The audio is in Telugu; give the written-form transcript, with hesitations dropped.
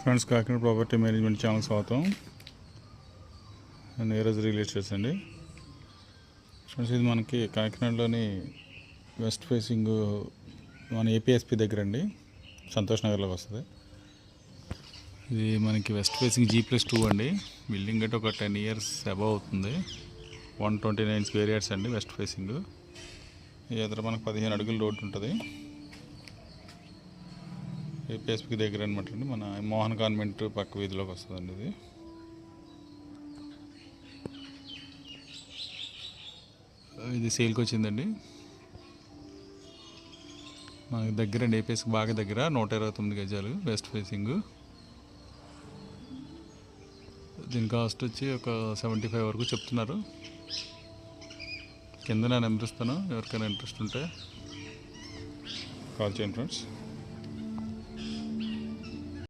Friends, Kakinada property management channel స్వాగతం. నీరజ్ రియల్ ఎస్టేట్స్ అండి. ఫ్రెండ్స్, ఇది మనకి కాకినాడలోని వెస్ట్ ఫేసింగ్ మన ఏపీఎస్పీ దగ్గర అండి, సంతోష్ నగర్లోకి వస్తుంది. ఇది మనకి వెస్ట్ ఫేసింగ్ G+2 అండి. బిల్డింగ్ అంటే ఒక 10 years అబవ్ అవుతుంది. 129 square yards అండి వెస్ట్ ఫేసింగ్. ఎదురు మనకు 15 అడుగుల రోడ్డు ఉంటుంది. ఏపీఎస్పీకి దగ్గర అనమాట అండి. మన మోహన్ కాన్వెంట్ పక్క వీధిలోకి వస్తుందండి. ఇది సేల్కి వచ్చిందండి. మనకి దగ్గర అండి, ఏపీఎస్కి బాగా దగ్గర. 129 గజాలు వెస్ట్ ఫేసింగ్. దీని కాస్ట్ వచ్చి ఒక 75 వరకు చెప్తున్నారు. కింద నేను నెంబర్ ఇస్తాను, ఎవరికైనా ఇంట్రెస్ట్ ఉంటే కాల్ చేయండి ఫ్రెండ్స్.